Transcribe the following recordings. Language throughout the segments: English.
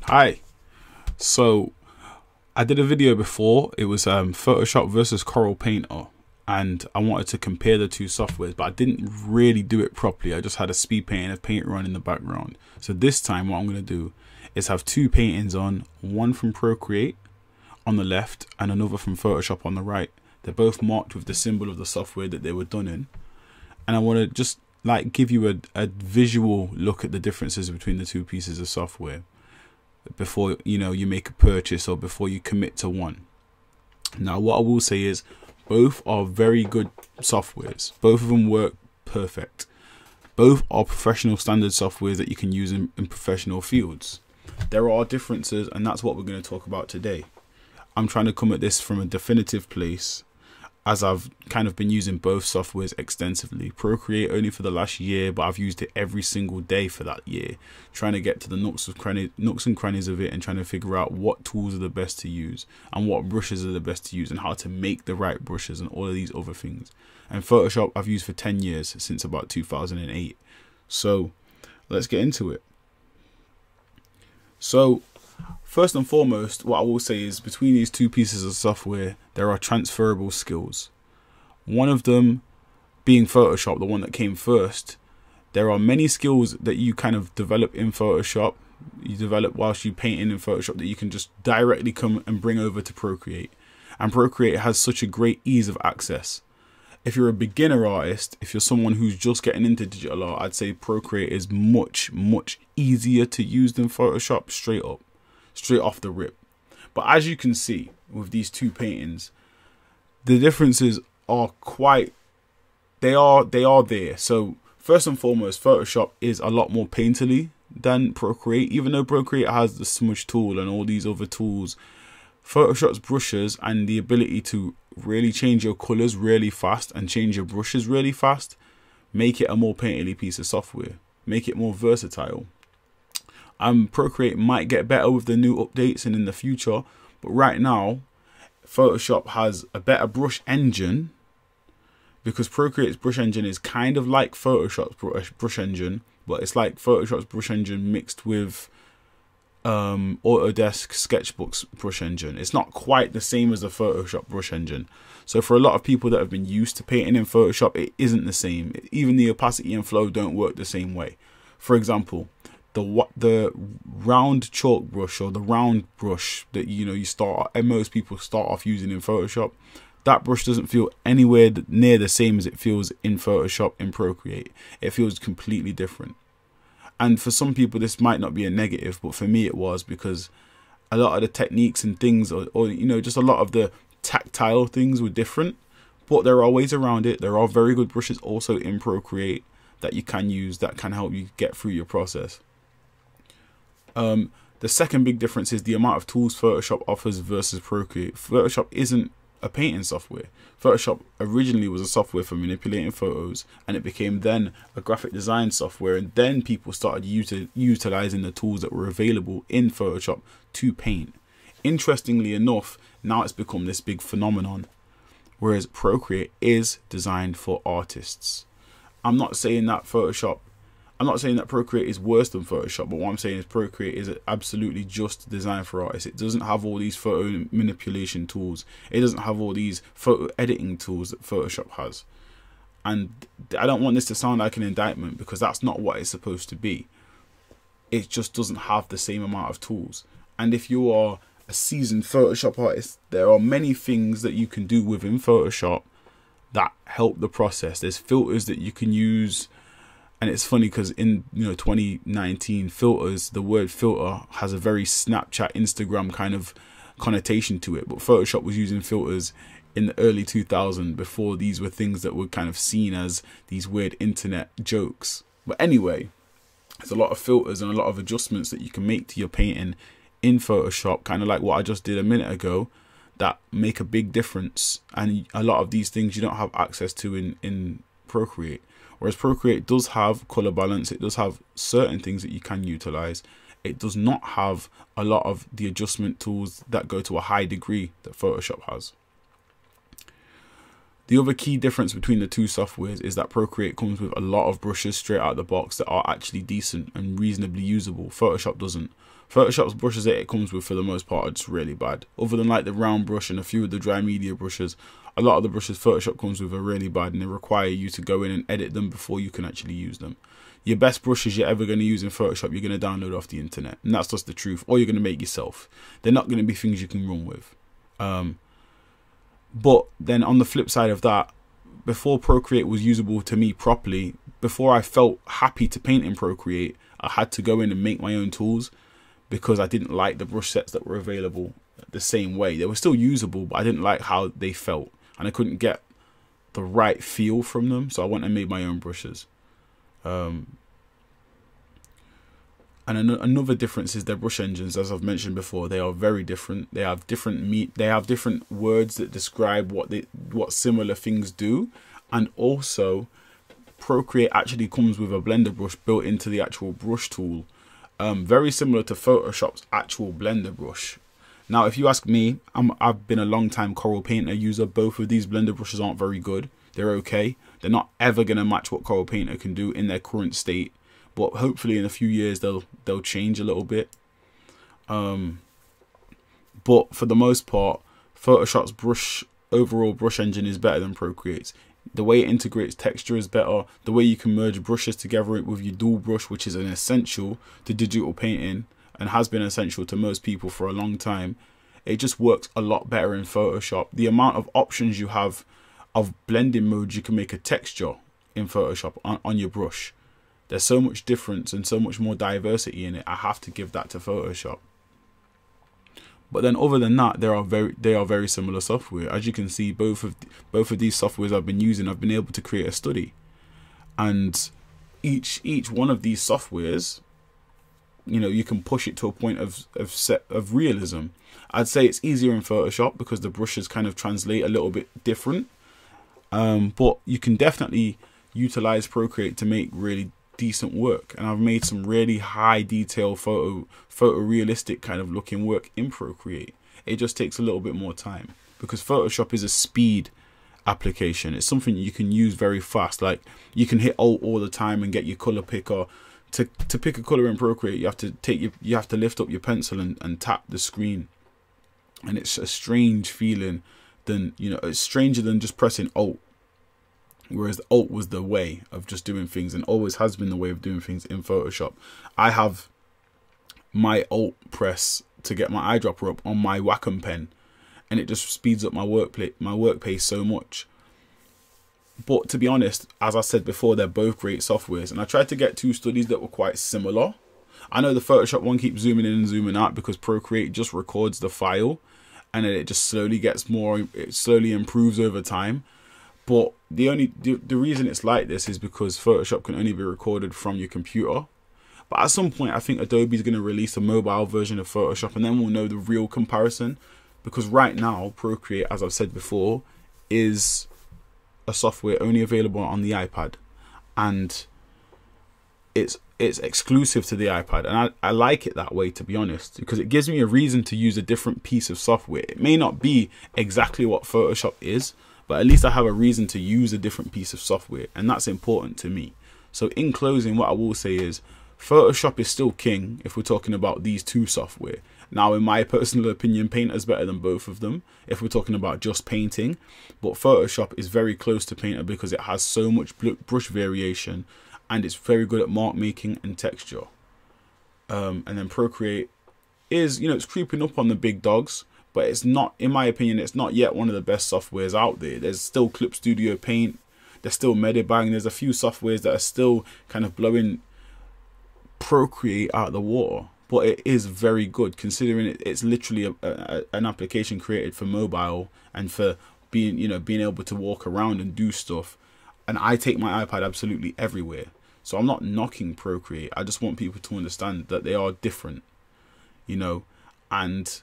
Hi. So I did a video before. It was Photoshop versus Corel Painter, and I wanted to compare the two softwares, but I didn't really do it properly. I just had a speed painting of Paint Run in the background. So this time what I'm going to do is have two paintings on, one from Procreate on the left and another from Photoshop on the right. They're both marked with the symbol of the software that they were done in, and I want to just like give you a visual look at the differences between the two pieces of software before you make a purchase or before you commit to one. Now what I will say is both are very good softwares. Both of them work perfect. Both are professional standard softwares that you can use in professional fields. There are differences, and that's what we're going to talk about today. I'm trying to come at this from a definitive place, as I've kind of been using both softwares extensively. Procreate only for the last year, but I've used it every single day for that year, trying to get to the nooks and crannies of it and trying to figure out what tools are the best to use and what brushes are the best to use and how to make the right brushes and all of these other things. And Photoshop I've used for 10 years, since about 2008. So let's get into it. So first and foremost, what I will say is between these two pieces of software, there are transferable skills. One of them being Photoshop, the one that came first. There are many skills that you kind of develop in Photoshop, you develop whilst you painting in Photoshop, that you can just directly come and bring over to Procreate. And Procreate has such a great ease of access. If you're a beginner artist, if you're someone who's just getting into digital art, I'd say Procreate is much easier to use than Photoshop straight off the rip. But as you can see with these two paintings, the differences are they are there. So first and foremost, Photoshop is a lot more painterly than Procreate. Even though Procreate has the smudge tool and all these other tools, Photoshop's brushes and the ability to really change your colors really fast and change your brushes really fast make it a more painterly piece of software, make it more versatile. Procreate might get better with the new updates and in the future, but right now Photoshop has a better brush engine, because Procreate's brush engine is kind of like Photoshop's brush engine, but it's like Photoshop's brush engine mixed with Autodesk Sketchbook's brush engine. It's not quite the same as the Photoshop brush engine. So for a lot of people that have been used to painting in Photoshop, it isn't the same. Even the opacity and flow don't work the same way. For example, the round chalk brush, or the round brush that you start, and most people start off using in Photoshop, that brush doesn't feel anywhere near the same as it feels in Photoshop in Procreate. It feels completely different. And for some people this might not be a negative, but for me it was, because a lot of the techniques and things, or just a lot of the tactile things were different. But there are ways around it. There are very good brushes also in Procreate that you can use that can help you get through your process. The second big difference is the amount of tools Photoshop offers versus Procreate. Photoshop isn't a painting software. Photoshop originally was a software for manipulating photos, and it became then a graphic design software, and then people started utilizing the tools that were available in Photoshop to paint. Interestingly enough, now it's become this big phenomenon, whereas Procreate is designed for artists. I'm not saying that Procreate is worse than Photoshop, but what I'm saying is Procreate is absolutely just designed for artists. It doesn't have all these photo manipulation tools. It doesn't have all these photo editing tools that Photoshop has. And I don't want this to sound like an indictment, because that's not what it's supposed to be. It just doesn't have the same amount of tools. And if you are a seasoned Photoshop artist, there are many things that you can do within Photoshop that help the process. There's filters that you can use. And it's funny because in 2019, filters, the word filter has a very Snapchat, Instagram kind of connotation to it. But Photoshop was using filters in the early 2000s, before these were things that were kind of seen as these weird internet jokes. But anyway, there's a lot of filters and a lot of adjustments that you can make to your painting in Photoshop, kind of like what I just did a minute ago, that make a big difference. And a lot of these things you don't have access to in Procreate. Whereas Procreate does have color balance, it does have certain things that you can utilize. It does not have a lot of the adjustment tools that go to a high degree that Photoshop has. The other key difference between the two softwares is that Procreate comes with a lot of brushes straight out of the box that are actually decent and reasonably usable. Photoshop doesn't. Photoshop's brushes that it comes with for the most part are just really bad. Other than like the round brush and a few of the dry media brushes, a lot of the brushes Photoshop comes with are really bad, and they require you to go in and edit them before you can actually use them. Your best brushes you're ever going to use in Photoshop, you're going to download off the internet, and that's just the truth. Or you're going to make yourself. They're not going to be things you can run with. But then on the flip side of that, before Procreate was usable to me properly, before I felt happy to paint in Procreate, I had to go in and make my own tools because I didn't like the brush sets that were available the same way. They were still usable, but I didn't like how they felt, and I couldn't get the right feel from them, so I went and made my own brushes. And another difference is their brush engines. As I've mentioned before, they are very different. They have different words that describe what similar things do, and also Procreate actually comes with a blender brush built into the actual brush tool, very similar to Photoshop's actual blender brush. Now, if you ask me, I've been a long time Coral Painter user. Both of these blender brushes aren't very good. They're okay. They're not ever going to match what Coral Painter can do in their current state, but hopefully in a few years they'll change a little bit. But for the most part, Photoshop's overall brush engine is better than Procreate's. The way it integrates texture is better. The way you can merge brushes together with your dual brush, which is an essential to digital painting and has been essential to most people for a long time, it just works a lot better in Photoshop. The amount of options you have of blending modes, you can make a texture in Photoshop on your brush. There's so much difference and so much more diversity in it. I have to give that to Photoshop. But then other than that, they are very similar software. As you can see, both of these softwares I've been using, I've been able to create a study. And each one of these softwares, you know, you can push it to a point of realism. I'd say it's easier in Photoshop because the brushes kind of translate a little bit different. But you can definitely utilize Procreate to make really decent work, and I've made some really high detail photorealistic kind of looking work in Procreate. It just takes a little bit more time because Photoshop is a speed application. It's something you can use very fast. Like, you can hit Alt all the time and get your color picker to pick a color in Procreate. You have to lift up your pencil and tap the screen, and it's a strange feeling. It's stranger than just pressing Alt. Whereas Alt was the way of just doing things, and always has been the way of doing things in Photoshop. I have my Alt press to get my eyedropper up on my Wacom pen, and it just speeds up my work pace so much. But to be honest, as I said before, they're both great softwares, and I tried to get two studies that were quite similar. I know the Photoshop one keeps zooming in and zooming out because Procreate just records the file, and then it just slowly improves over time. But the reason it's like this is because Photoshop can only be recorded from your computer. But at some point, I think Adobe's going to release a mobile version of Photoshop, and then we'll know the real comparison. Because right now, Procreate, as I've said before, is a software only available on the iPad, and it's exclusive to the iPad. And I like it that way, to be honest, because it gives me a reason to use a different piece of software. It may not be exactly what Photoshop is, but at least I have a reason to use a different piece of software, and that's important to me. So in closing, what I will say is Photoshop is still king if we're talking about these two software. Now, in my personal opinion, Painter is better than both of them if we're talking about just painting, but Photoshop is very close to Painter because it has so much brush variation, and it's very good at mark making and texture. And then Procreate is, it's creeping up on the big dogs, but it's not, in my opinion, it's not yet one of the best softwares out there. There's still Clip Studio Paint, there's still Medibang, there's a few softwares that are still kind of blowing Procreate out of the water. But it is very good, considering it's literally an application created for mobile and for being able to walk around and do stuff. And I take my iPad absolutely everywhere. So I'm not knocking Procreate. I just want people to understand that they are different, and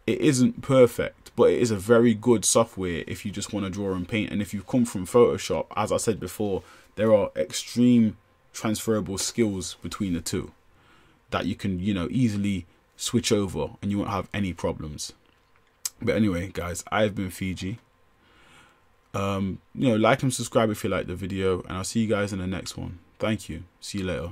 it isn't perfect, but it is a very good software if you just want to draw and paint. And if you come from Photoshop, as I said before, there are extreme transferable skills between the two that you can, easily switch over and you won't have any problems. But anyway, guys, I've been Fiji. Like and subscribe if you like the video, and I'll see you guys in the next one. Thank you. See you later.